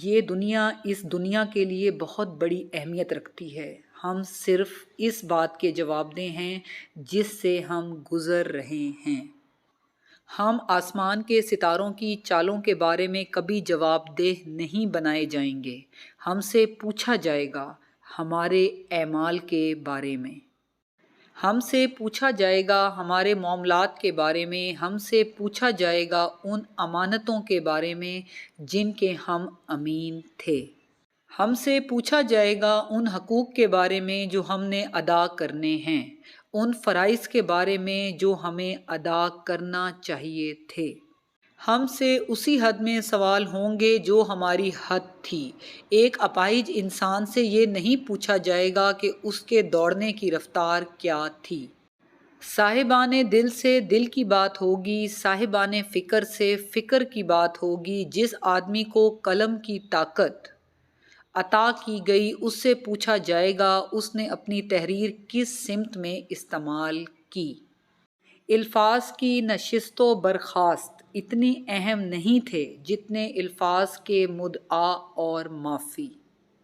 یہ دنیا اس دنیا کے لیے بہت بڑی اہمیت رکھتی ہے۔ ہم صرف اس بات کے جواب دہ ہیں جس سے ہم گزر رہے ہیں۔ ہم آسمان کے ستاروں کی چالوں کے بارے میں کبھی جواب دہ نہیں بنائے جائیں گے۔ ہم سے پوچھا جائے گا ہمارے اعمال کے بارے میں۔ ہم سے پوچھا جائے گا ہمارے معاملات کے بارے میں۔ ہم سے پوچھا جائے گا ان امانتوں کے بارے میں جن کے ہم امین تھے۔ ہم سے پوچھا جائے گا ان حقوق کے بارے میں جو ہم نے ادا کرنے ہیں، ان فرائض کے بارے میں جو ہمیں ادا کرنا چاہیے تھے۔ ہم سے اسی حد میں سوال ہوں گے جو ہماری حد تھی۔ ایک اپاہج انسان سے یہ نہیں پوچھا جائے گا کہ اس کے دوڑنے کی رفتار کیا تھی۔ صاحبان دل سے دل کی بات ہوگی، صاحبان فکر سے فکر کی بات ہوگی۔ جس آدمی کو قلم کی طاقت عطا کی گئی اس سے پوچھا جائے گا اس نے اپنی تحریر کس سمت میں استعمال کی۔ الفاظ کی نشست و برخاست اتنے اہم نہیں تھے جتنے الفاظ کے مدعا اور معافی۔